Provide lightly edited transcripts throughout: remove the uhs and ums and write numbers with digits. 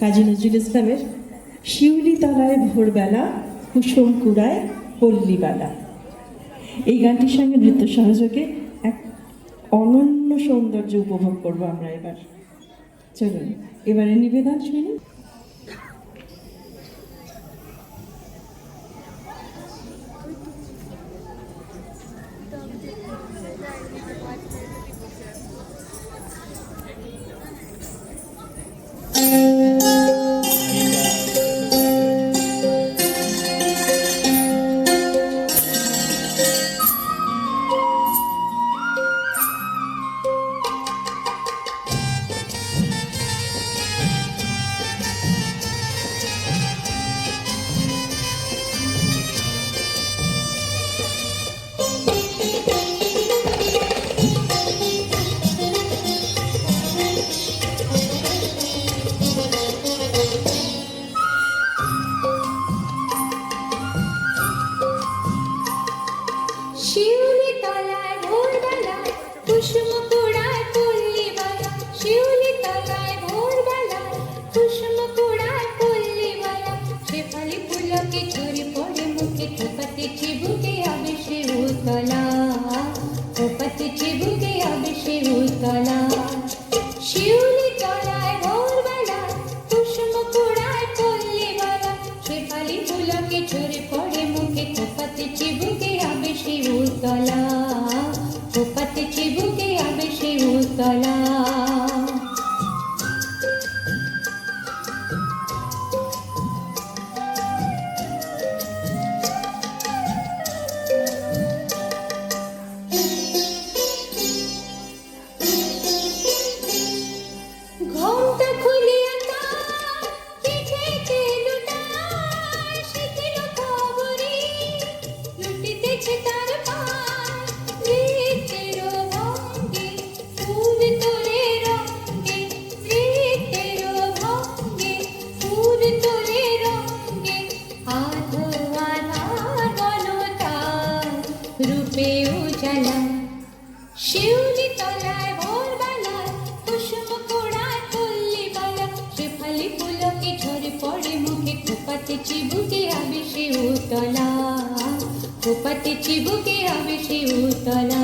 কাজী নজরুল ইসলামের শিউলি তলায় ভোরবেলা কুসুম কুড়ায় পল্লীবালা। এই গানটির সঙ্গে নৃত্য সহযোগে এক অনন্য সৌন্দর্য উপভোগ করবো আমরা এবার। চলুন এবারে নিবেদন শুনি। শিউলি তলায় ভোরবেলা কুসুম কুড়ায় পল্লীবালা, শিউলি তলায় ভোরবেলা কুসুম কুড়ায় পল্লীবালা। শেফালি ফুলকে ঝরে পড়ে মুখে, খোপাতে চিবুকে আবে সে উতলা, খোপাতে চিবুকে আবে সে উতলা। শিউলি তলায় ভোরবেলা কুসুম কুড়ায় পল্লীবালা, শেফালি ফুলকে ঝরে পড়ে মুখে, খোপাতে চিবুকে আবে সে উতলা, খোপাতে চিবুকে আবে সে উতলা। ঘোমটা খুলিয়া তার পিঠেতে লুটায়, শিখিল খবরে লুটিতেছে তার পায়। নৃত্যের ভঙ্গে ফুল তোলে রঙ্গে, নৃত্যের ভঙ্গে ফুল তোলে রঙ্গে। আধো আধার বনতার রূপে উজালা, শিউলি তলায় ভোরবেলায় কুসুম কুড়ায় পল্লীবালা। শেফালি ফুলকে ঝরে পড়ে মুখে, খোপাতে চিবুকে আবে সে উতলা, খোপাতে চিবুকে আবে সে উতলা।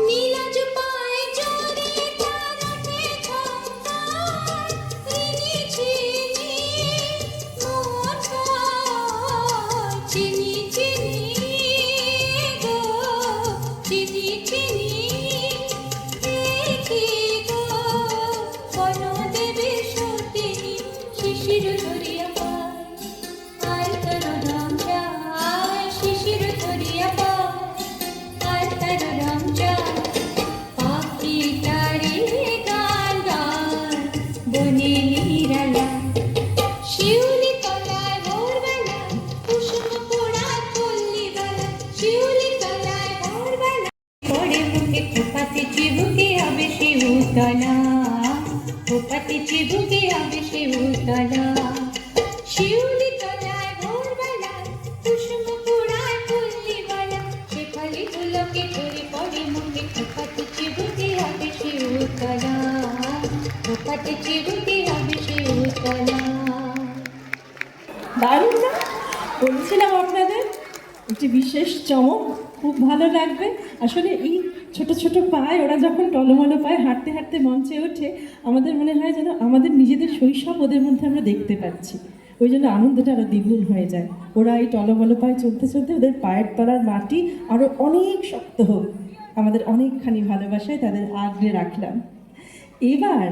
নীলাজ পায়ে জড়িয়ে তার ওঠে ঝংকার, রিনি ঝিনি মন গায়, চিনি চিনি গো চিনি চিনি। দেখি গো বনদেবী সতিনী শিশির ধরিয়া পায়, আর তার রং যায় শিশির ধরিয়া পায়, আর তার রং যায়। পাখি তারি গান গান বনে নিরালা, শিউলি তলায় ভোরবেলা কুসুম কুড়ায় পল্লীবালা, শিউলি তলায় ভোরবেলা পড়ে মুখে, খোপাতে চিবুকে আবে সে উতলা, খোপাতে চিবুকে আবে সে উতলা। শিউলি তলায় ভোরবেলা কুসুম কুড়ায় পল্লীবালা, শেফালি ফুলকে ঝরে পড়ে মুখে, খোপাতে চিবুকে আবে সে উতলা, খোপাতে চিবুকে আবে সে উতলা। দারুণ না? বলছিলাম আপনাদের একটি বিশেষ চমক, খুব ভালো লাগবে। আসলে এই ছোট ছোট পায়ে ওরা যখন টলমলো পায়ে হাঁটতে হাঁটতে মঞ্চে ওঠে, আমাদের মনে হয় যেন আমাদের নিজেদের শৈশব ওদের মধ্যে আমরা দেখতে পাচ্ছি। ওই জন্য আনন্দটা আরও দ্বিগুণ হয়ে যায়। ওরা এই টলমলো পায়ে চলতে চলতে ওদের পায়ের তলার মাটি আরও অনেক শক্ত হোক, আমাদের অনেকখানি ভালোবাসায় তাদের আগলে রাখলাম। এবার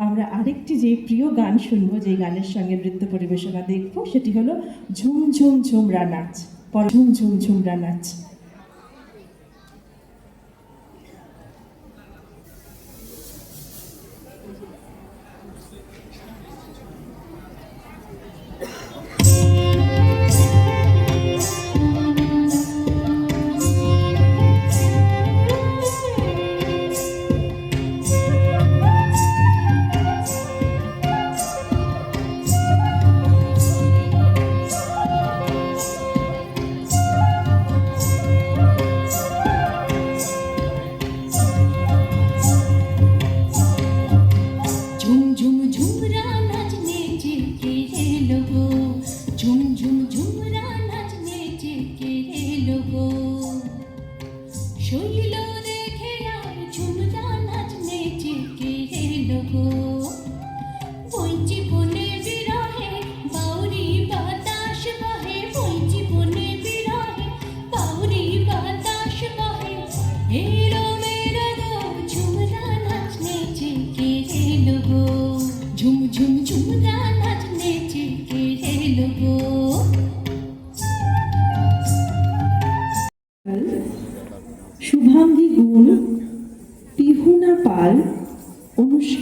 আমরা আরেকটি যে প্রিয় গান শুনবো, যে গানের সঙ্গে নৃত্য পরিবেশনা দেখবো, সেটি হলো ঝুম ঝুম ঝুমরা নাচ। ঝুম ঝুম ঝুমরা নাচ।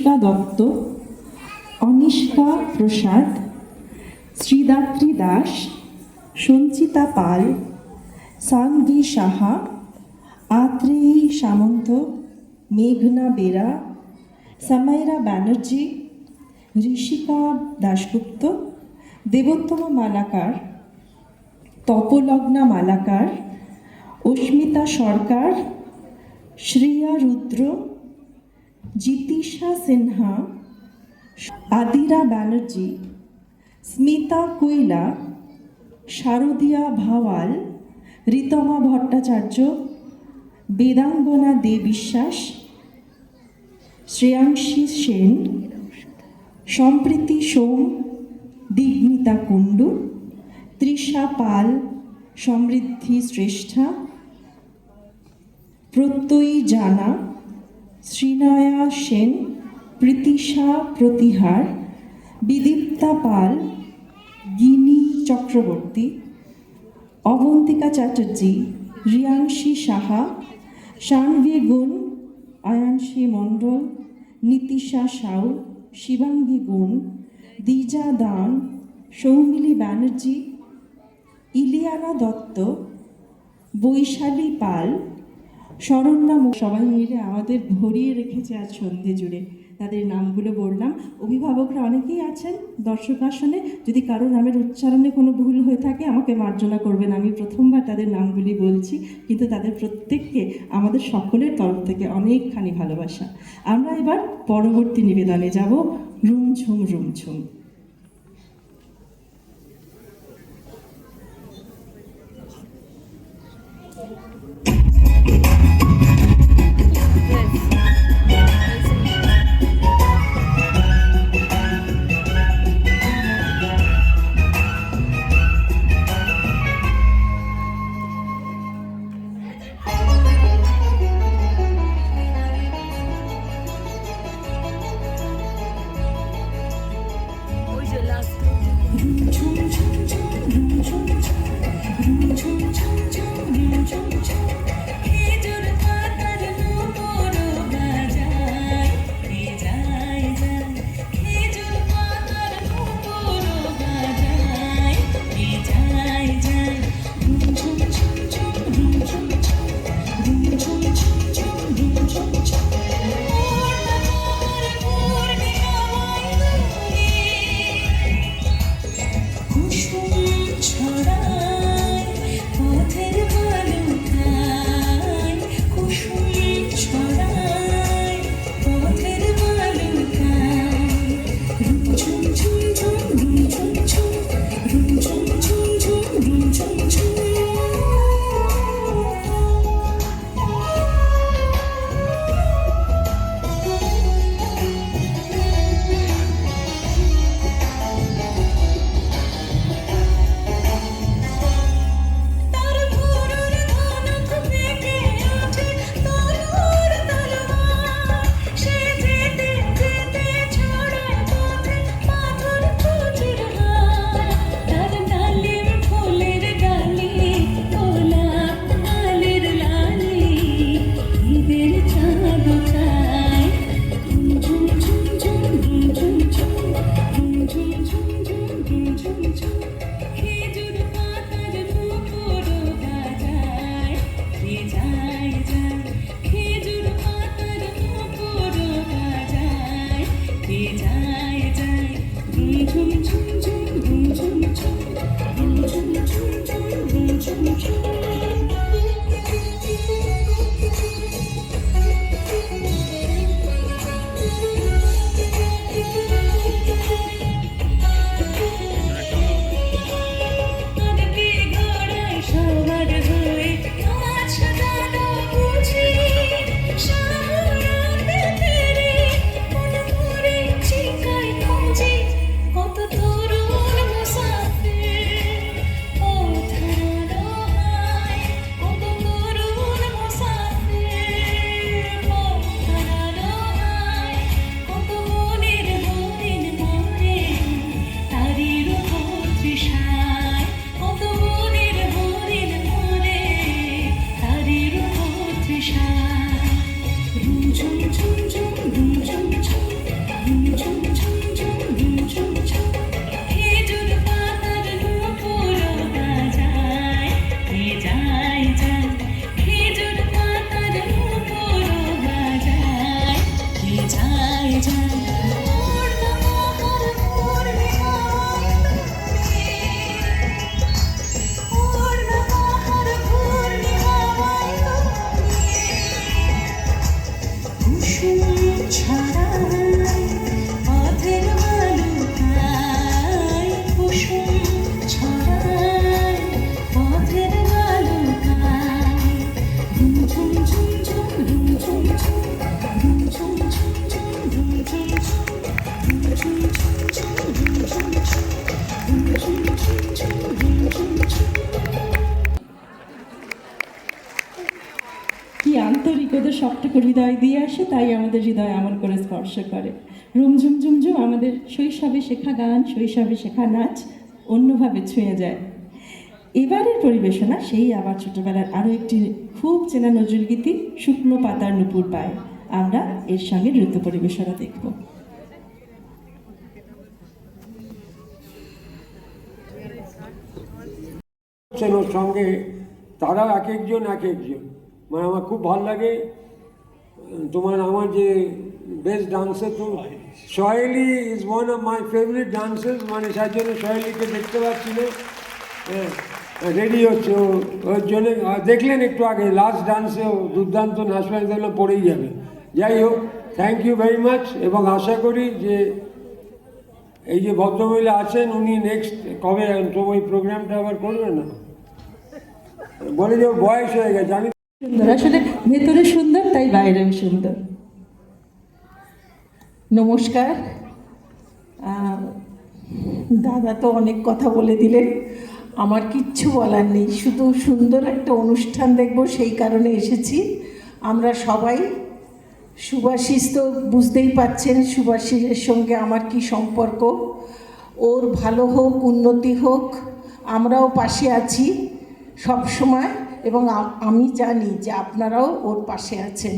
কৃষ্ণা দত্ত, অনিষ্কা প্রসাদ, শ্রীদাত্রী দাস, সঞ্চিতা পাল, সানভি সাহা, আত্রেয়ী সামন্ত, মেঘনা বেরা, সামাইরা ব্যানার্জি, ঋষিকা দাশগুপ্ত, দেবোত্তমা মালাকার, তপলগ্না মালাকার, অস্মিতা সরকার, শ্রিয়া রুদ্র, জিতিশা সিনহা, আদিরা ব্যানার্জি, স্মিতা কৈলা, শারদিয়া ভাওয়াল, ঋতমা ভট্টাচার্য, বেদাঙ্গনা দে বিশ্বাস, শ্রেয়াংশী সেন, সম্প্রীতি সোম, দিগ্নিতা কুণ্ডু, তৃষা পাল, সমৃদ্ধি শ্রেষ্ঠা, প্রত্যয়ী জানা, শ্রীনয়া সেন, প্রীতিশা প্রতিহার, বিদীপ্তা পাল, গিনি চক্রবর্তী, অবন্তিকা চ্যাটার্জি, রিয়াংশী সাহা, শানভি গুণ, আয়ানশী মণ্ডল, নীতিশা সাউ, শিবাঙ্গী গুণ, দ্বিজা দান, সৌমিলি ব্যানার্জি, ইলিয়ানা দত্ত, বৈশালী পাল, শরণ্যা সবাই মিলে আমাদের ভরিয়ে রেখেছে আজ সন্ধে জুড়ে। তাদের নামগুলো বললাম। অভিভাবকরা অনেকেই আছেন দর্শক আসনে, যদি কারো নামের উচ্চারণে কোনো ভুল হয়ে থাকে আমাকে মার্জনা করবেন, আমি প্রথমবার তাদের নামগুলি বলছি, কিন্তু তাদের প্রত্যেককে আমাদের সকলের তরফ থেকে অনেকখানি ভালোবাসা। আমরা এবার পরবর্তী নিবেদনে যাব, রুমঝুম রুমঝুম। কি আন্তরিক, ওদের সবটুকু হৃদয় দিয়ে আসে, তাই আমাদের হৃদয় এমন করে স্পর্শ করে। রুমঝুম ঝুমঝুম আমাদের শৈশবে শেখা গান, শৈশবে শেখা নাচ অন্যভাবে ছুঁয়ে যায়। এবারের পরিবেশনা সেই আবার ছোটবেলার আরও একটি খুব চেনা নজরুল গীতি, শুকনো পাতার নুপুর পায়। আমরা এর সঙ্গে নৃত্য পরিবেশনা দেখব। ওর সঙ্গে তারা এক একজন, মানে আমার খুব ভালো লাগে। তোমার আমার যে বেস্ট ডান্সার তো Soheli is one of my favourite dancers, মানে সেই জন্য সোহেলিকে দেখতে পাচ্ছি না, রেডি হচ্ছে ওর জন্য। দেখলেন একটু আগে লাস্ট ডান্সে ও দুর্দান্ত নাচবাজ দেখলাম, পড়েই যাবে। যাই হোক, থ্যাংক ইউ ভেরি মাচ, এবং আশা করি যে এই যে ভদ্রমহিলা আছেন উনি নেক্সট কবে তো ওই প্রোগ্রামটা আবার করবেন না, বলে যে বয়স হয়ে গেছে। আমি সুন্দর, আসলে ভেতরে সুন্দর তাই বাইরেও সুন্দর। নমস্কার। দাদা তো অনেক কথা বলে দিলেন, আমার কিচ্ছু বলার নেই, শুধু সুন্দর একটা অনুষ্ঠান দেখব সেই কারণে এসেছি। আমরা সবাই, সুভাষিস তো বুঝতেই পাচ্ছেন সুভাষিসের সঙ্গে আমার কি সম্পর্ক। ওর ভালো হোক, উন্নতি হোক, আমরাও পাশে আছি সব সময়, এবং আমি জানি যে আপনারাও ওর পাশে আছেন।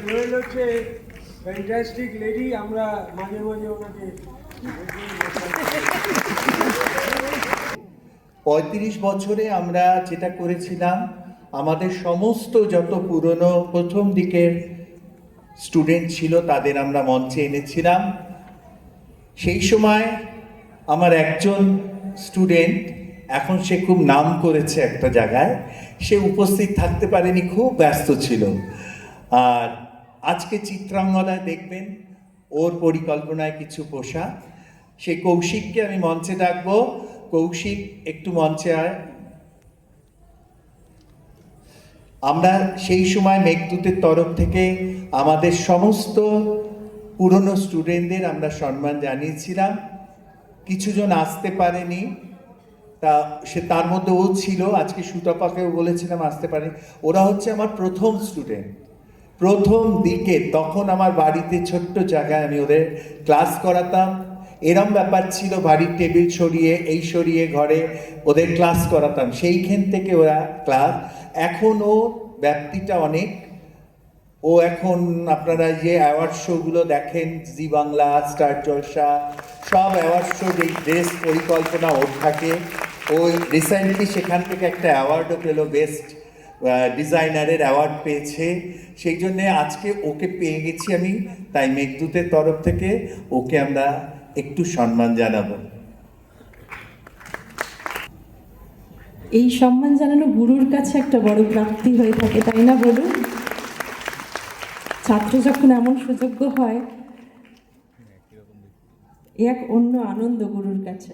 জুয়েল হচ্ছে ফ্যান্টাস্টিক লেডি, আমরা মাঝে মাঝে ওনাকে 35 বছরে আমরা যেটা করেছিলাম, আমাদের সমস্ত যত পুরনো প্রথম দিকের স্টুডেন্ট ছিল তাদের আমরা মঞ্চে এনেছিলাম। সেই সময় আমার একজন স্টুডেন্ট, এখন সে খুব নাম করেছে একটা জায়গায়, সে উপস্থিত থাকতে পারেনি, খুব ব্যস্ত ছিল। আর আজকে চিত্রাঙ্গদায় দেখবেন ওর পরিকল্পনায় কিছু পোশাক। সেই কৌশিককে আমি মঞ্চে ডাকবো। কৌশিক, একটু মঞ্চে আয়। আমরা সেই সময় মেঘদূতের তরফ থেকে আমাদের সমস্ত পুরনো স্টুডেন্টদের আমরা সম্মান জানিয়েছিলাম। কিছুজন আসতে পারেনি, তা সে তার মধ্যে ও ছিল। আজকে সুতপাকেও বলেছিলাম আসতে পারেনি। ওরা হচ্ছে আমার প্রথম স্টুডেন্ট, প্রথম দিকে। তখন আমার বাড়িতে ছোট্ট জায়গায় আমি ওদের ক্লাস করাতাম। এরম ব্যাপার ছিল, বাড়ির টেবিল সরিয়ে এই সরিয়ে ঘরে ওদের ক্লাস করাতাম। সেইখান থেকে ওরা ক্লাস। এখন ও ব্যাপ্তিটা অনেক। ও এখন আপনারা যে অ্যাওয়ার্ড শোগুলো দেখেন, জি বাংলা, স্টার জলসা, সব অ্যাওয়ার্ড শো যে ড্রেস পরিকল্পনা ওর থাকে। ও রিসেন্টলি সেখান থেকে একটা অ্যাওয়ার্ডও পেলো, বেস্ট ডিজাইনারের অ্যাওয়ার্ড পেয়েছে। সেই জন্যে আজকে ওকে পেয়ে গেছি আমি, তাই মেঘদূতের তরফ থেকে ওকে আমরা একটু সম্মান জানাবো। এই সম্মান জানানো গুরুর কাছে একটা বড় প্রাপ্তি হয়ে থাকে, তাই না বলুন? ছাত্র যখন এমন সুযোগ্য হয়, এক অন্য আনন্দ গুরুর কাছে।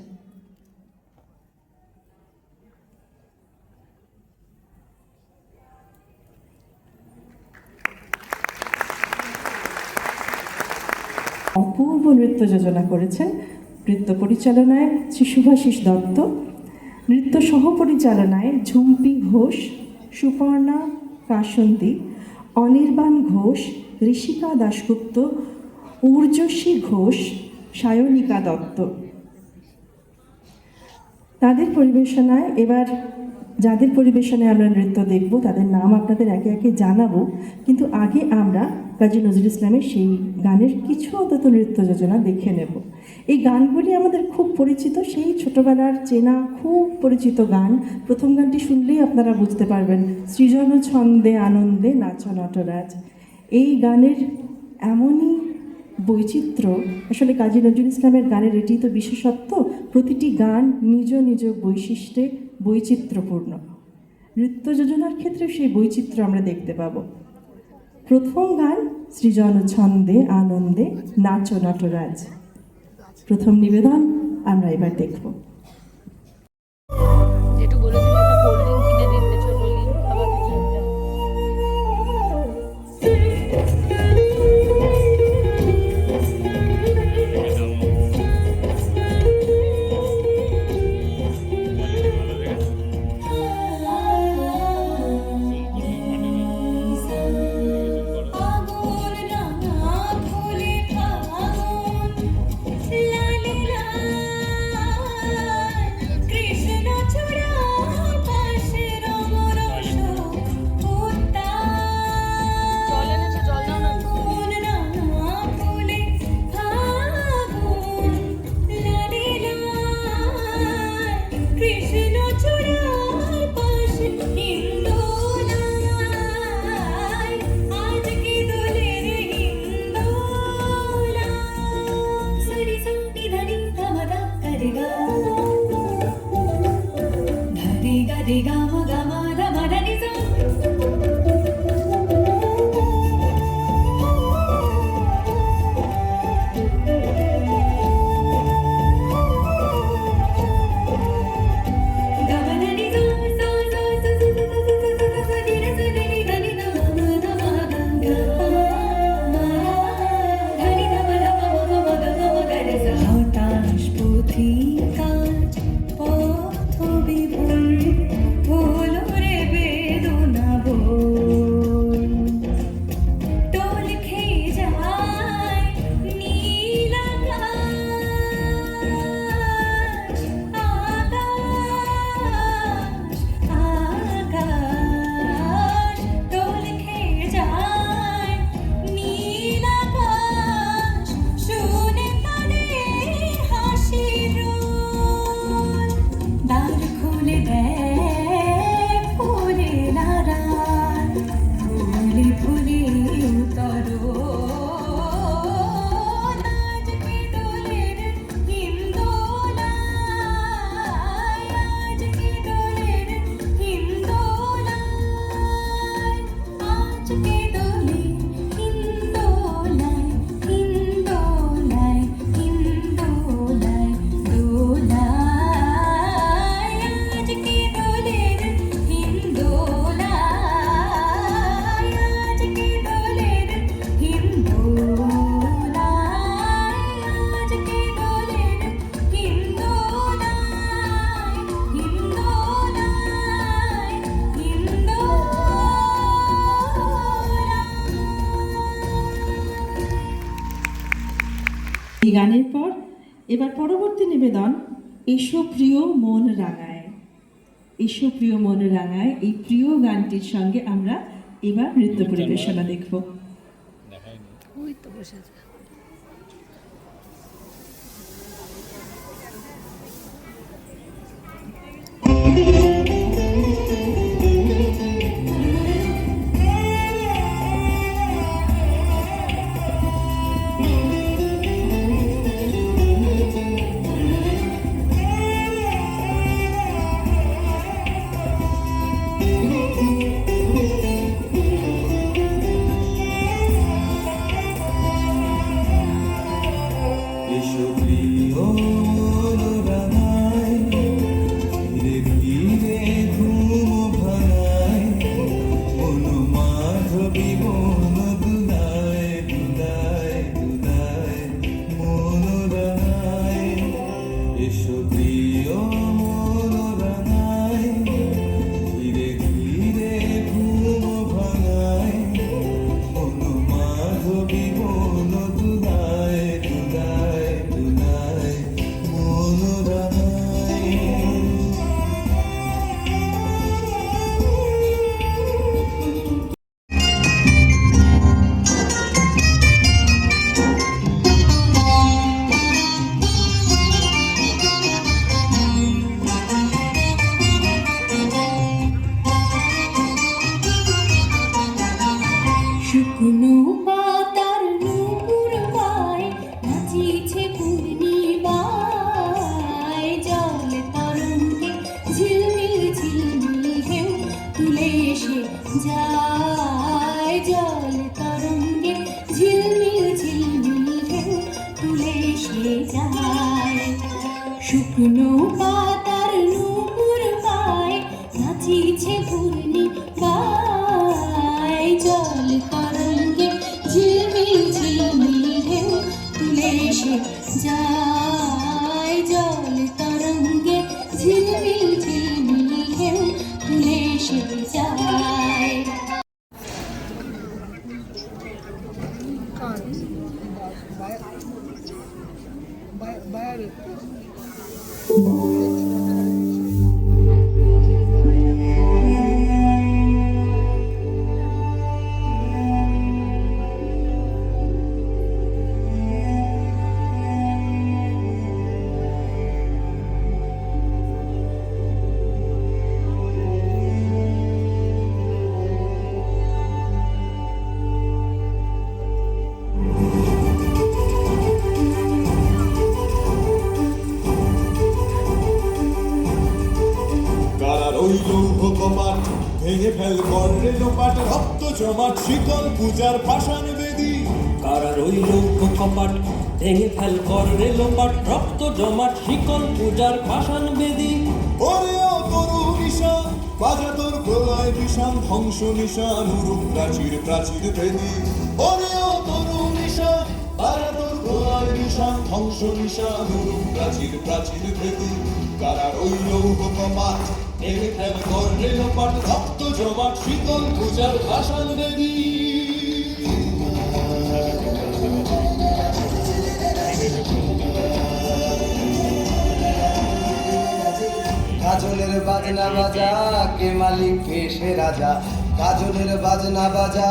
অপূর্ব নৃত্য যোজনা করেছেন। নৃত্য পরিচালনায় শ্রী শুভাশিস দত্ত, নৃত্য সহপরিচালনায় ঝুম্পি ঘোষ, সুপর্ণা কাসন্তী, অনির্বাণ ঘোষ, ঋষিকা দাশগুপ্ত, ঊর্জশী ঘোষ, সায়নিকা দত্ত। তাদের পরিবেশনায় এবার যাদের পরিবেশনায় আমরা নৃত্য দেখব তাদের নাম আপনাদের একে একে জানাবো, কিন্তু আগে আমরা কাজী নজরুল ইসলামের সেই গানের কিছু অন্তত নৃত্য যোজনা দেখে নেব। এই গানগুলি আমাদের খুব পরিচিত, সেই ছোটবেলার চেনা খুব পরিচিত গান। প্রথম গানটি শুনলেই আপনারা বুঝতে পারবেন, সৃজন ছন্দে আনন্দে নাচ নটরাজ। এই গানের এমনই বৈচিত্র্য, আসলে কাজী নজরুল ইসলামের গানের এটি তো বিশেষত্ব, প্রতিটি গান নিজ নিজ বৈশিষ্ট্যে বৈচিত্র্যপূর্ণ। নৃত্য যোজনার ক্ষেত্রে সেই বৈচিত্র্য আমরা দেখতে পাব। প্রথম গান সৃজন ছন্দে আনন্দে নাচ নটরাজ, প্রথম নিবেদন আমরা এবার দেখব। একটু বলেছিল একটা কোল্ড ড্রিঙ্ক কিনে দিতে, ছোট লিঙ্ক খাবার কিছু একটা। এই গানের পর এবার পরবর্তী নিবেদন এসো প্রিয় মন রাঙায়। এসো প্রিয় মন রাঙায় এই প্রিয় গানটির সঙ্গে আমরা এবার নৃত্য পরিবেশনা দেখব। এসো প্রিয় রাঙায়, ধীরে ধীরে ঘুম ভাঙায়, মনোমাধবী মন দুলায় দুলায় দুলায় মন রাঙায়। এসো প্রিয় মন রাঙায়, ধীরে ধীরে ঘুম ভাঙায়, মনোমাধবী মন দুলায় দুলায় দুলায় মন রাঙায়। শুকনো পাতার নূপুর পায় নাচিছে পূর্ণিমায়, জল তরঙ্গে ঝিলমিল ঝিলমিল ঢেউ তুলে এসে যায়, জল তরঙ্গে ঝিলমিল ঝিলমিল ঢেউ তুলে এসে যায়। শুকনো পাতার নূপুর পায় নাচিছে পূর্ণিমায়, জল তরঙ্গে ঝিলমিল ঝিলমিল ঢেউ তুলে এসে যায়, জল তরঙ্গে ঝিলমিল ঝিলমিল ঢেউ তুলে এসে যায়। কারা রইল কপাট, ভেঙে ফেল করলে লোপাট, রক্ত জমাট শীতল পূজার পাষাণ বেদী। কারা রইল কপাট, ভেঙে ফেল করলে লোপাট, রক্ত জমাট শিকল পূজার পাষাণ বেদী। ওরে ও তরু নিশান, বাজা তোর প্রলয় বিষান, ধ্বংস নিশান উরুপ প্রাচীর প্রাচীর ভেদী। ওরে ও তরু নিশান, বাজা তোর প্রলয় বিষান, ধ্বংস নিশান উরুপ প্রাচীর প্রাচীর ভেদী। কারা রইল কপাট, ভেঙে ফেল করলে লোপাট, রক্ত জমাট শীতল পূজার পাষাণ বেদী। কাজলের বাজনা বাজা কে মালিক কে সে রাজা, কাজলের বাজনা বাজা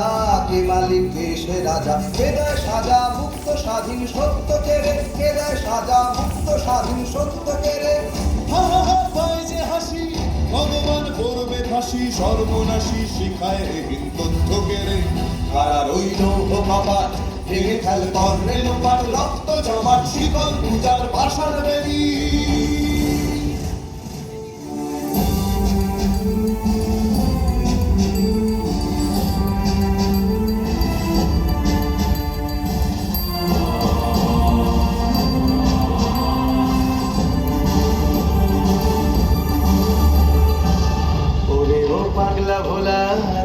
কে মালিক কে সে রাজা। কে দেয় সাজা মুক্ত স্বাধীন সত্য কেড়ে, কে দেয় সাজা মুক্ত স্বাধীন সত্য কেড়ে। হা হা হা পায় যে হাসি, ভগবান করবে ফাঁসি, সর্বনাশী শিখায় হীন তথ্য কেড়ে। কারা রইল কপাট, ভেঙে ফেল করলে লোপাট, রক্ত জমাট শীতল পূজার পাষাণ বেদী। ওরে ও পাগলা ভোলা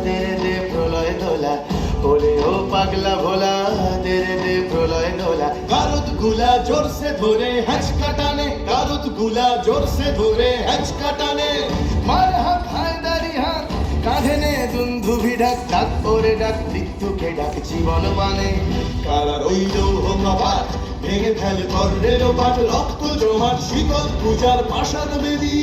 দে দে প্রলয় দোলা, ওরে ও পাগলা ভোলা দে দে প্রলয় দোলা। কারুদ গুলা জোর সে ধরে হ্যাঁচকা টানে, কারুদ গুলা জোর সে ধরে হ্যাঁচকা টানে। মার হাত হায়দারি হাত কাঁধে নে দুন্ধুভি ডাক, ডাক ওরে ডাক মৃত্যুকে ডাক জীবন মানে। কারা রইল কপাট, ভেঙে ফেল কর্ণে লোপাট রক্ত জমাট শীতল পূজার পাষাণ বেদী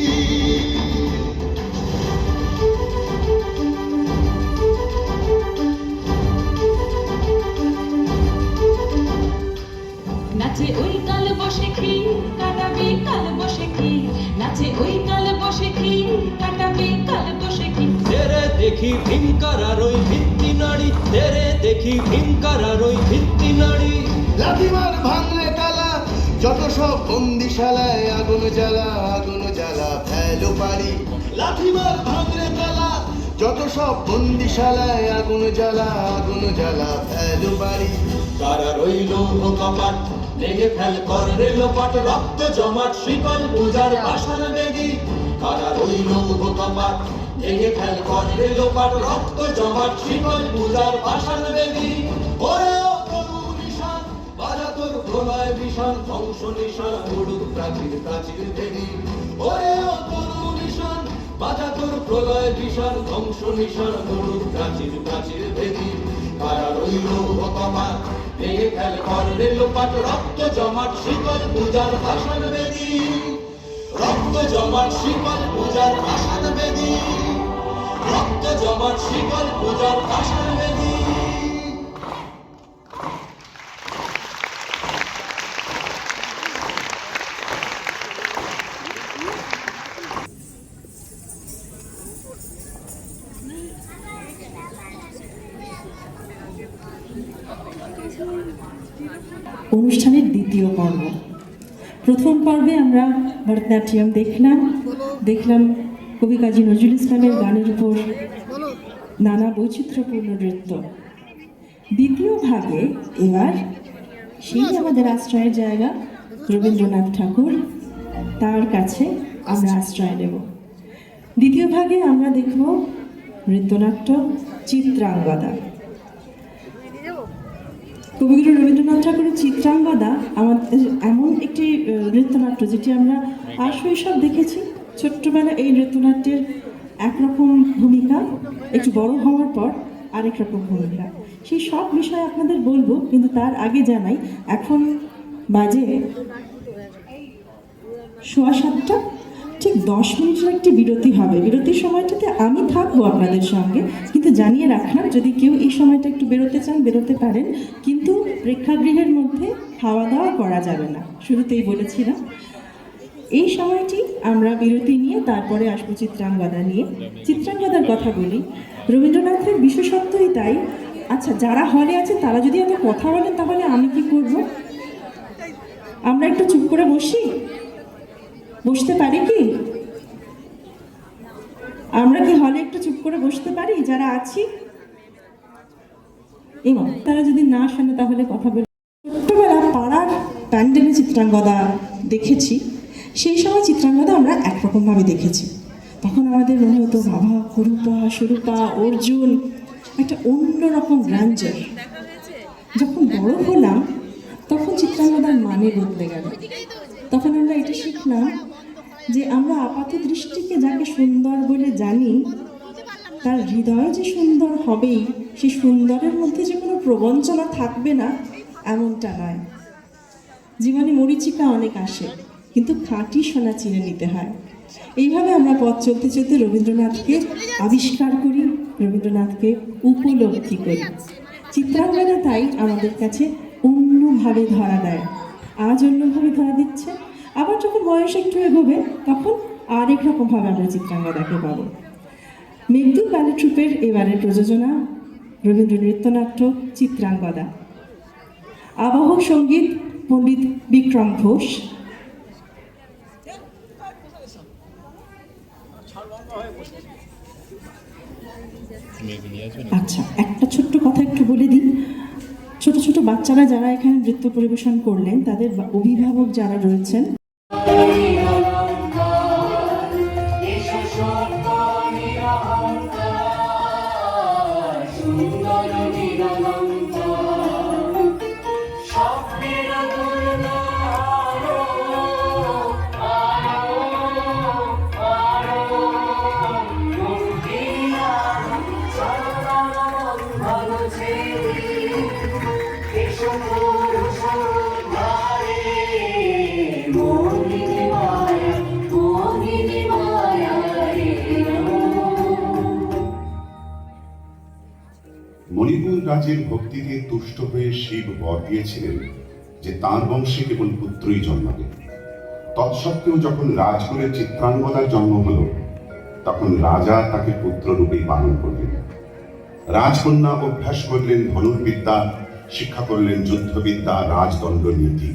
নাচে ওই কাল বসে কি কাটাবে কাল বসে কি নাচে ওই কাল বসে কি কাটাবে কাল বসে কি তেরে দেখি ভীমকার আর ওই ভিত্তি নাড়ি, তেরে দেখি ভীমকার আর ওই ভিত্তি নাড়ি। লাঠিমার ভাঙলে তালা যত সব বন্দিশালায় আগুন জ্বালা ফেলো পারি লাঠিমার ভাঙলে তালা যত সব বন্দিশালায় আগুন জ্বালা ফেলো পারি কারা রইল কপাট লেগে ফেল কর্ণে লোপাট রক্ত জমাট শিকল পূজার পাষাণ বেদী। কারা রইল কপাট লেগে ফেল কর্ণে লোপাট রক্ত জমাট শিকল পূজার পাষাণ বেদী। ওরে ও তরু নিশান বাজা তোর প্রলয় ভীষণ ধ্বংস নিশান উড়ুক প্রাচীর প্রাচীর ভেদি ওরে ও তরু নিশান বাজা তোর প্রলয় ভীষণ ধ্বংস নিশান উড়ুক প্রাচীর প্রাচীর ভেদি। কারা রইল কপাট ভেঙে ফেল কর্ণে লোপাট রক্ত জমাট শিকল পূজার পাষাণ বেদী রক্ত জমাট শিকল পূজার পাষাণ বেদী রক্ত জমাট শিকল পূজার পাষাণ বেদী। অনুষ্ঠানের দ্বিতীয় পর্ব। প্রথম পর্বে আমরা ভরতনাট্যম দেখলাম কবি কাজী নজরুল ইসলামের গানের উপর নানা বৈচিত্র্যপূর্ণ নৃত্য। দ্বিতীয় ভাগে এবার সেই আমাদের আশ্রয়ের জায়গা রবীন্দ্রনাথ ঠাকুর, তার কাছে আমরা আশ্রয় নেব। দ্বিতীয় ভাগে আমরা দেখব নৃত্যনাট্য চিত্রাঙ্গদা। কবিগুরু রবীন্দ্রনাথ ঠাকুরের চিত্রাঙ্গদা আমাদের এমন একটি নৃত্যনাট্য যেটি আমরা শৈশব দেখেছি। ছোট্টবেলা এই নৃত্যনাট্যের একরকম ভূমিকা, একটু বড় হওয়ার পর আরেক রকম ভূমিকা। সেই সব বিষয় আপনাদের বলবো, কিন্তু তার আগে জানাই এখন বাজে 7:15, ঠিক 10 মিনিটের একটি বিরতি হবে। বিরতির সময়টাতে আমি থাকবো আপনাদের সঙ্গে, কিন্তু জানিয়ে রাখলাম যদি কেউ এই সময়টা একটু বেরোতে চান বেরোতে পারেন, কিন্তু প্রেক্ষাগৃহের মধ্যে খাওয়া দাওয়া করা যাবে না, শুরুতেই বলেছিলাম। এই সময়টি আমরা বিরতি নিয়ে তারপরে আসবো চিত্রাঙ্গদা নিয়ে। চিত্রাঙ্গদার কথা বলি, রবীন্দ্রনাথের বিশেষত্বই তাই। আচ্ছা, যারা হলে আছে তারা যদি এত কথা বলেন তাহলে আমি কি করব? আমরা একটু চুপ করে বসতে পারি কি? আমরা কি হলে একটু চুপ করে বসতে পারি যারা আছি? এবং তারা যদি না শোনে তাহলে কথা বলি। ছোট্টবেলা পাড়ার প্যান্ডেলে চিত্রাঙ্গদা দেখেছি। সেই সময় চিত্রাঙ্গদা আমরা একরকমভাবে দেখেছি। তখন আমাদের মনে হতো বাবা, কুরুপা, সুরূপা, অর্জুন, একটা অন্যরকম গ্র্যান্ডার। যখন বড় হলাম তখন চিত্রাঙ্গদার মানে বদলে গেল। তখন আমরা এটা শিখলাম যে আমরা আপাত দৃষ্টিকে যাকে সুন্দর বলে জানি, তার হৃদয় যে সুন্দর হবেই, সেই সুন্দরের মধ্যে যে কোনো প্রবঞ্চনা থাকবে না এমনটা নয়। জীবনে মরীচিকা অনেক আসে, কিন্তু খাঁটি সোনা চিনে নিতে হয়। এইভাবে আমরা পথ চলতে চলতে রবীন্দ্রনাথকে আবিষ্কার করি, রবীন্দ্রনাথকে উপলব্ধি করি। চিত্রাঙ্গদা তাই আমাদের কাছে অন্যভাবে ধরা দেয়, আজ অন্যভাবে ধরা দিচ্ছে। আবার যখন বয়স একটু এগোবে তখন আরেক রকমভাবে আমরা চিত্রাঙ্গদাকে পাবো। মেঘদূত ব্যালে ট্রুপের এবারের প্রযোজনা রবীন্দ্র নৃত্যনাট্য চিত্রাঙ্গদা। আবাহক সঙ্গীত পণ্ডিত বিক্রম ঘোষ। আচ্ছা, একটা ছোট্ট কথা একটু বলে দিই। ছোট ছোট বাচ্চারা যারা এখানে নৃত্য পরিবেশন করলেন, তাদের অভিভাবক যারা রয়েছেন, ভালো ছেলে এসো মণিপুর রাজের ভক্তিতে তুষ্ট হয়ে শিব বর দিয়েছিলেন যে তাঁর বংশে কেবল পুত্রই জন্মাবে। তৎসত্ত্বেও যখন রাজকুলের চিত্রাঙ্গদার জন্ম হল, তখন রাজা তাকে পুত্ররূপেই পালন করলেন। রাজকন্যা অভ্যাস করলেন ধনুর্বিদ্যা, শিক্ষা করলেন যুদ্ধবিদ্যা, রাজদণ্ড নীতি।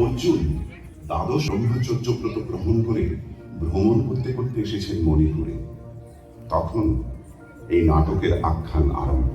অর্জুন দ্বাদশ ব্রহ্মচর্য ব্রত গ্রহণ করে ভ্রমণ করতে করতে এসেছেন মণিপুরে। তখন এই নাটকের আখ্যান আরম্ভ।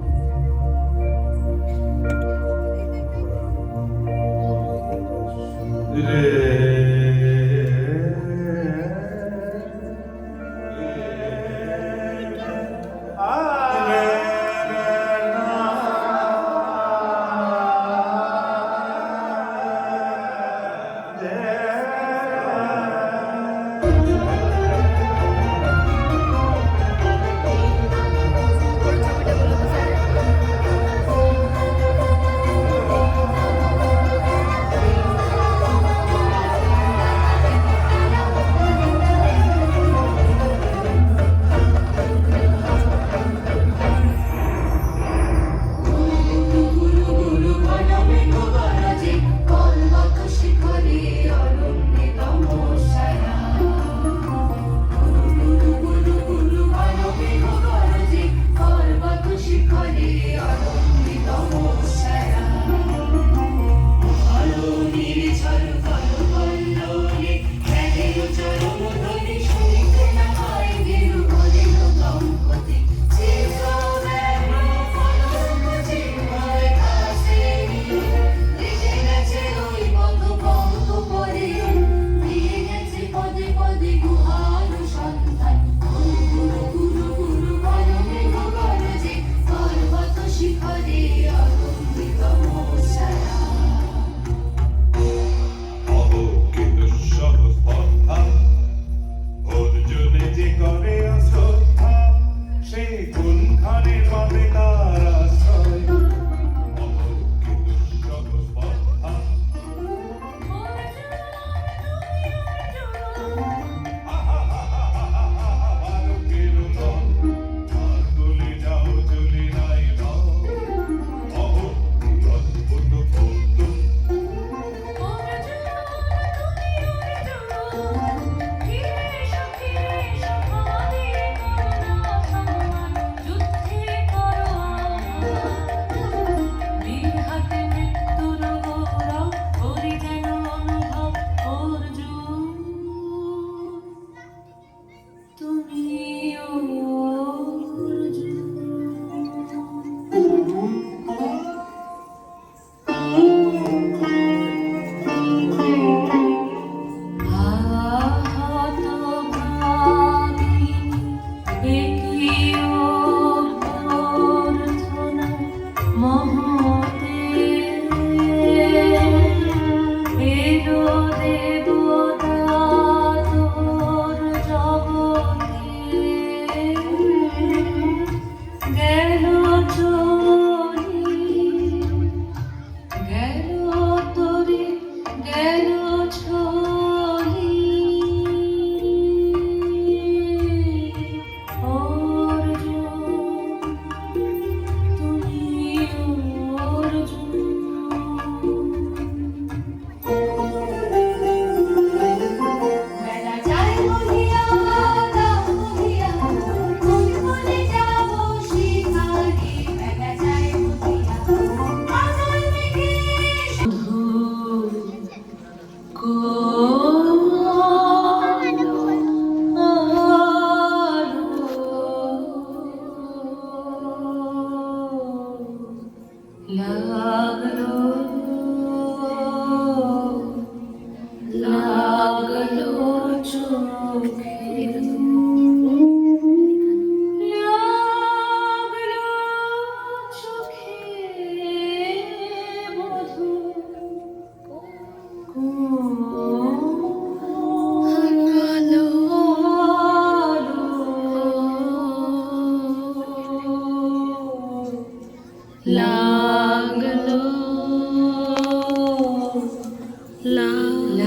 গেল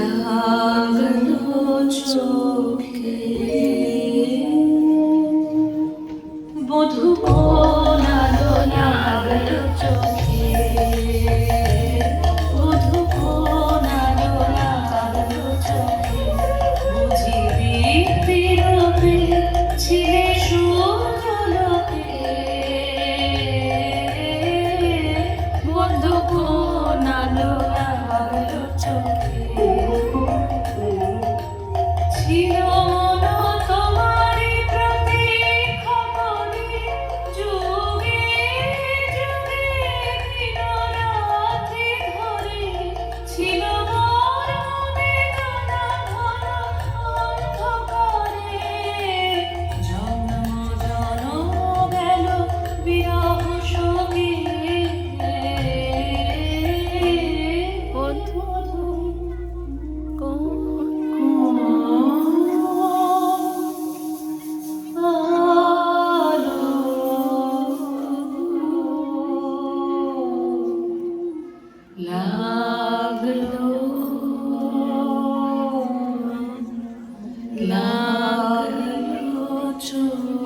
লাগলো চোখে বধূ কোনালো লাগলো চোখে বধূ কোনালো লাগলো চোখে বুঝি বিরূপে ছিলে সূর্যলোকে বধূ কোনালো লাগলো চোখে ছিল না তোমারই প্রতি খবরে যুগে যুগে দিন রাত্রি ধরে ছিল মোর বেদনা ভরা অন্ধকারে জন্ম জনম গেল বিরহ শোকে বধূ লাগলো চোখে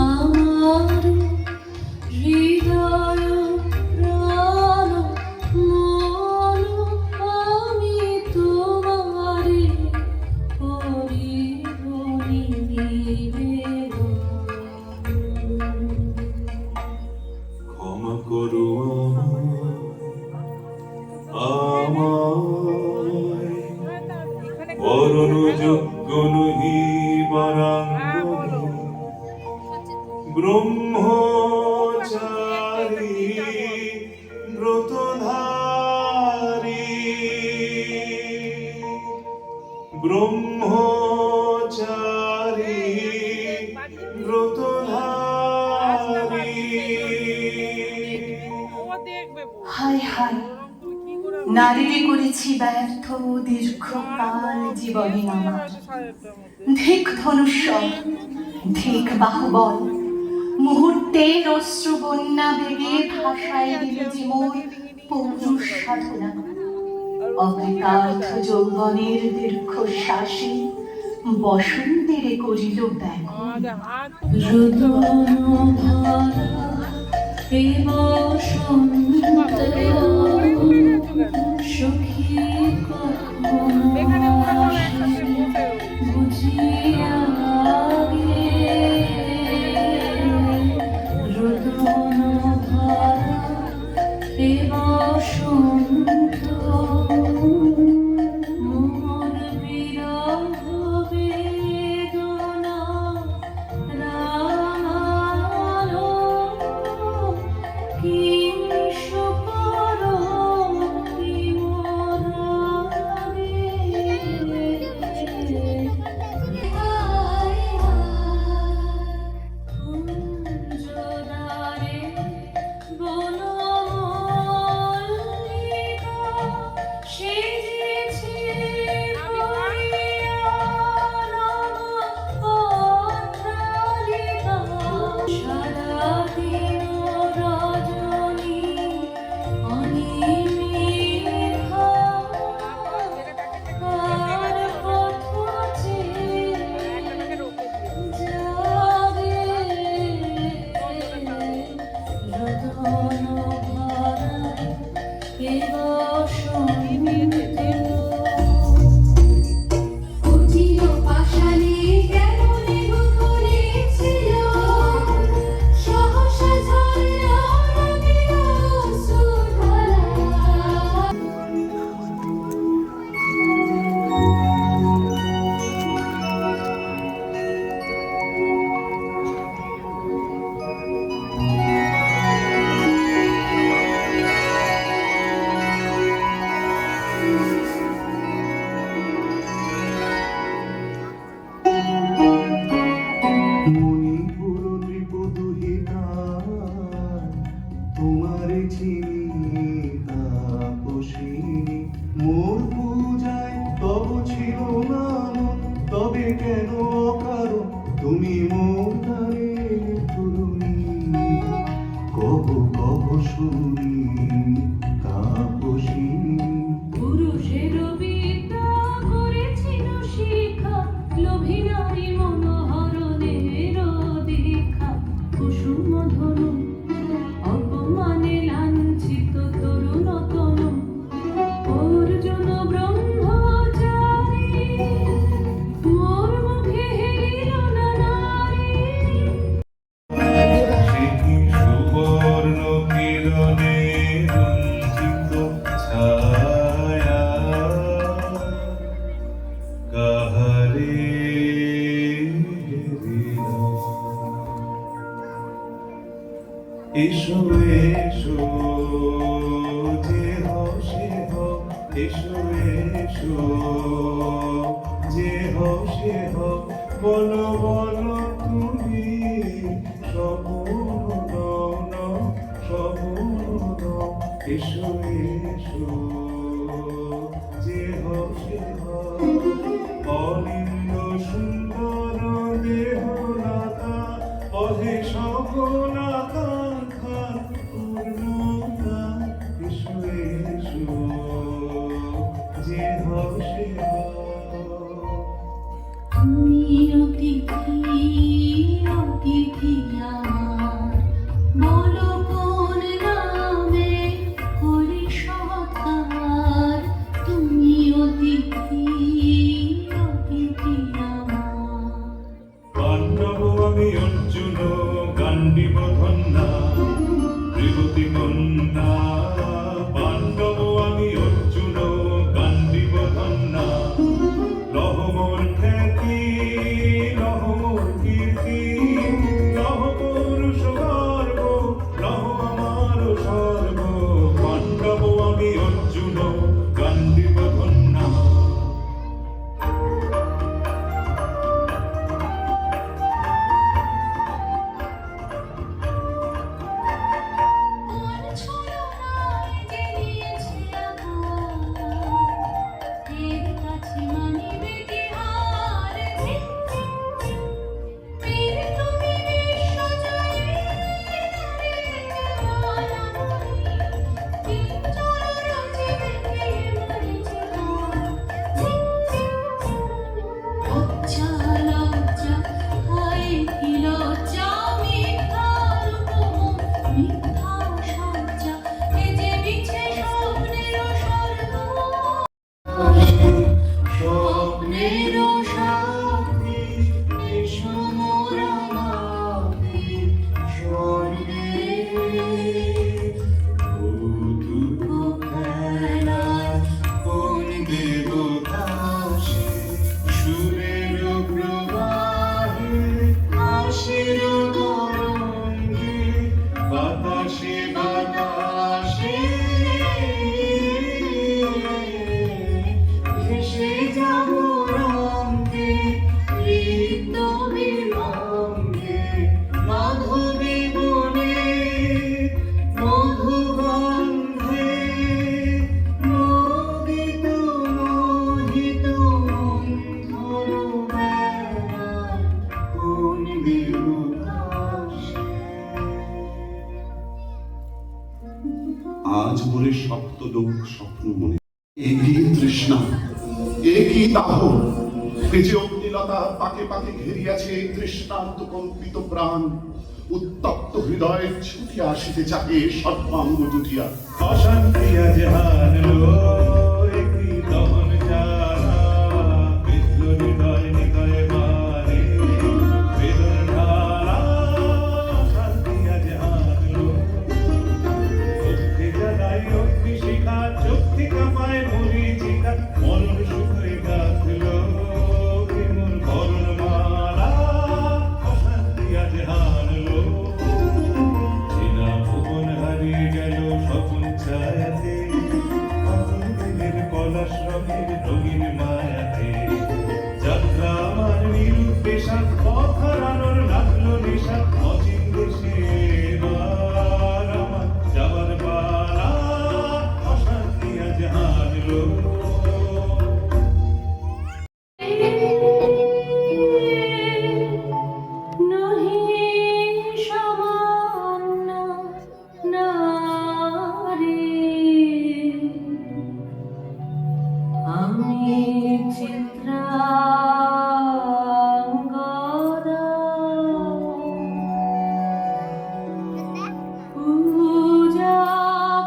আমার হৃদয় প্রাণ মন আমি তোমারে করিব নিবেদন। ক্ষমা করো আমায় বরণ যোগ্য নহি বরাঙ্গনে ব্রহ্মচারী ব্রতধারী ব্রহ্মচারী ব্রতধারী। হায় হায় নারীরে করেছি ব্যর্থ দীর্ঘকাল জীবনে আমার ধিক ধনুষ্বর ধিক বাহুবল মুহূর্তের অশ্রু বন্যা বেগে ভাষায় দিল যে মোর পৌরুষ সাধনা অকৃতার্থ যৌবনের দীর্ঘশ্বাসে বসন্তের করিল ব্যয় রোদন ভরা এ বসন্ত সখী কখন আসে বুঝিয়া গে রোদন ভরা এ বসন্ত মোর বিরহ বেদনা রাঙালো কি সুকর কি মোরারে কুঞ্জদারে বনমল্লিকা এ বসন্ত কুটির পাশালি কেমনে গোপনে ছিল সহসা ঝরল রঙের অশ্রুধারা মণিপুর ত্রিপুদুহিতা তোমার চিনি তাপসিনী মোর পূজায় তব ছিল না মন, তবে কেন অকারণ তুমি মোর দ্বারে তরুণী কব কব শুনি তাপসিনী পুরুষের বিদ্যা করেছিল শিক্ষা লোভী নারী মনোহরণের দীক্ষা কুসুম ধনু অপমানে লাঞ্ছিত তরুণ তনু অর্জুন ব্রহ্মচারী মোর মুখে হেরিল না নারী সেকি সুবর্ণ কিরণে রঞ্জিত ছায়া কাহারে এসো এসো যে হসে হ এসো এসো যে হসে হ বলো বলো তুমি সপূর্ণ সপূর্ণ এসো এসো যে হসে হ অনিন্দ সুন্দর দেহলতা অধে সকল আকাঙ্ক্ষা পূর্ণতা এসো এসো যে হসে হ তুমি অতিথি অতিথি আমার বলো কোন নামে করি সৎকার তুমি অতিথি অতিথি আমার পাণ্ডব আমি অর্জুন গান্ডীব ধন্যা বিভূতি কন্যা পাণ্ডব আমি অর্জুন গান্ডীব ধন্যা লহ মোর খ্যাতি লহ মোর কীর্তি লহ পুরুষ গর্ব লহ আমার সর্ব পাণ্ডব আমি অর্জুন গান্ডীব ধন্যা কোন ছলনায় যে দিয়েছে আঘাত, এর কাছে মানিবে কি হার? বীর তুমি বিশ্বজয়ী, মালা মণি, কিঞ্চর রচিবে কে মরিচিকা। লজ্জা লজ্জা হায় কি লজ্জা মিথ্যার উপম মিথ্যা সজ্জা এ যে মিছে স্বপ্নের স্বর্গ স্বপ্নের সাথী এসো মোরা মাতি স্বর্গে কৌতুক খেলায় কোন দেবতা সে সুরের প্রবাহে হাসির তরঙ্গে বাতাসে বাতাসে ভেসে যাব রঙে ঋত বিরঙ্গে মাধবী বনে মধুগন্ধে মোদিত মোহিত মন্থর বেলায় কোন দেবদাসে আজ মোরে সপ্তলোক স্বপ্ন মনে একই তৃষ্ণা একই দাহ এই যে অগ্নিলতা পাকে পাকে ঘেরিয়াছে এই তৃষ্ণান্ত কম্পিত প্রাণ উত্তপ্ত হৃদয় ছুটি আসিতে চাহে সর্বাঙ্গ দুটিয়া। অশান্তি আজ হারলো একটি দহন জ্বালা, বিদ্য হৃদয় হৃদয় মারে বেদন ঢালা। অশান্তি আজ হারলো চোখে জ্বালাই অগ্নিশিখা, চোখে কাঁপায় মরীচিকা, মরণ সুখে গাঁথলো কেমন বরণমালা। অশান্তি আজ হারলো চেনা ভুবন হারিয়ে গেল স্বপন ছায়াতে, আগুন দিনের পলাশ রঙের রঙিন মায়াতে। যাত্রা আমার নিরুদ্দেশা, পথ হারানোর লাগলো নেশা, অচিন দেশে এবার আমার যাবার পালা। অশান্তি আজ হারলো নহি সামান্য নারী, আমি চিত্রাঙ্গদা, পূজা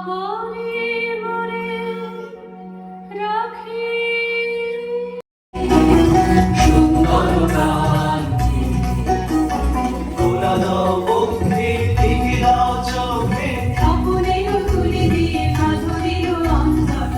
করি মরে রাখি। স্বপ্নেরও তুলি দিয়ে মাধুরীরও অন্তর।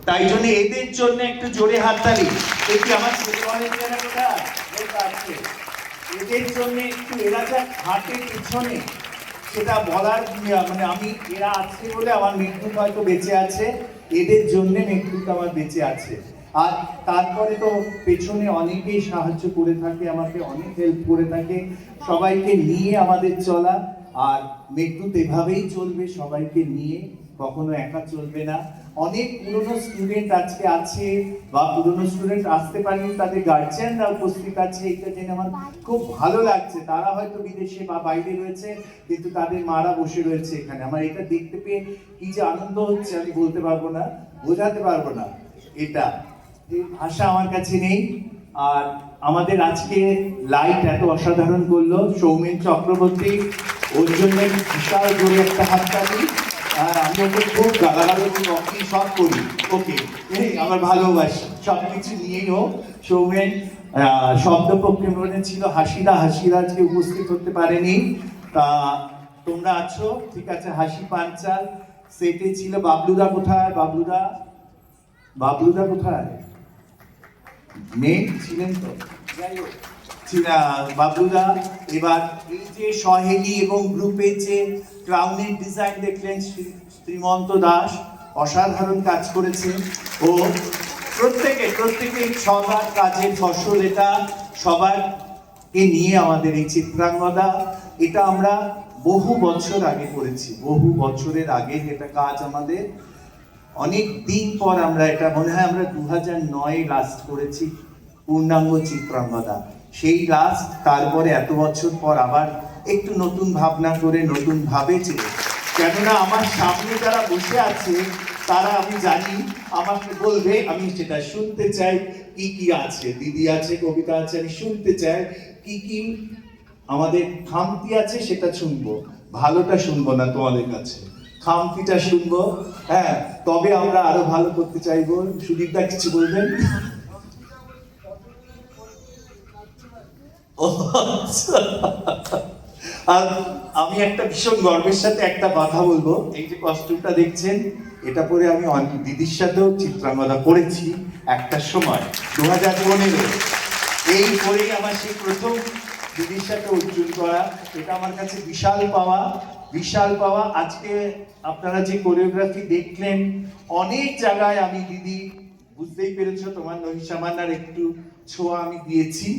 তাই জন্য এদের জন্য একটু জোরে হাততালি। দেখি আমার ছেলে অনেক জায়গা কোথায় আছে, এদের জন্য একটু, এরা যা হাতে পিছনে সেটা বলার মানে আমি, এরা আছে বলে আমার মৃত্যু হয়তো বেঁচে আছে, এদের জন্য মৃত্যুটা আমার বেঁচে আছে। আর তারপরে তো পেছনে অনেকেই সাহায্য করে থাকে, আমাকে অনেক হেল্প করে থাকে। সবাইকে নিয়ে আমাদের চলা, আর মৃত্যু এভাবেই চলবে, সবাইকে নিয়ে, কখনো একা চলবে না। অনেক পুরনো স্টুডেন্ট আজকে আছে, বা পুরনো স্টুডেন্ট আসতে পারেনি, তাদের গার্জিয়ানরা উপস্থিত আছে, এটা জেনে আমার খুব ভালো লাগছে। তারা হয়তো বিদেশে বা বাইরে রয়েছে, কিন্তু তাদের মারা বসে রয়েছে এখানে। আমার এটা দেখতে পেয়ে কি যে আনন্দ হচ্ছে আমি বলতে পারবো না, বোঝাতে পারবো না। এটা এই ভাষা আমার কাছে নেই। আর আমাদের আজকে লাইট এত অসাধারণ করলো সৌমেন চক্রবর্তী, ওর জন্য বিশাল জোরে একটা হাততালি। আমি ওকে খুব গালাগালি রকি সব করি, ওকে আমার ভালোবাসি, সব কিছু নিয়েই হোক। সৌমেন শব্দপক্ষে মনে ছিল হাসিরা, হাসিরা আজকে উপস্থিত হতে পারেনি। তা তোমরা আছো, ঠিক আছে। হাসি পাঞ্চাল সেটে ছিল। বাবলুদা কোথায়? বাবলুদা, বাবলুদা কোথায়? নেই, ছিলেন তো, যাই হোক বাবলুদা। এবার এই যে সহেলি এবং গ্রুপের যে ক্রাউনের ডিজাইন দেখলেন, শ্রীমন্ত দাস অসাধারণ কাজ করেছে। ও প্রত্যেকে সবার কাজের ফসল এটা, সবাইকে নিয়ে আমাদের এই চিত্রাঙ্গদা, এটা আমরা বহু বছর আগে করেছি, বহু বছরের আগে এটা কাজ আমাদের। অনেক দিন পর আমরা এটা, মনে হয় আমরা 2009 লাস্ট করেছি পূর্ণাঙ্গ চিত্রাঙ্গদা। সেই লাস্ট, তারপরে এত বছর পর আবার একটু নতুন ভাবনা করে নতুন ভাবে চেয়ে, কেননা আমার সামনে যারা বসে আছে তারা আমি জানি আমাকে বলবে, আমি সেটা শুনতে চাই কি কি আছে। দিদি আছে, কবিতা আছে, আমি শুনতে চাই কি কি আমাদের খামতি আছে সেটা শুনবো, ভালোটা শুনবো না তোমাদের কাছে, খামতিটা শুনবো। হ্যাঁ, তবে আমরা আরো ভালো করতে চাইবো। সুদীপদা কিছু বলবেন? আর আমি একটা ভীষণ গর্বের সাথে একটা কথা বলবো, এই যে কস্টিউমটা দেখছেন, এটা পরে আমি দিদির সাথেও চিত্রাঙ্গদা করেছি একটা সময় 2015। এই করেই আমার সেই প্রথম দিদির সাথে অর্জন করা, এটা আমার কাছে বিশাল পাওয়া, বিশাল পাওয়া। আজকে আপনারা যে কোরিওগ্রাফি দেখলেন, অনেক জায়গায় আমি দিদি, বুঝতেই পেরেছো, তোমার নহিসামান্নার একটু ছোঁয়া আমি দিয়েছি।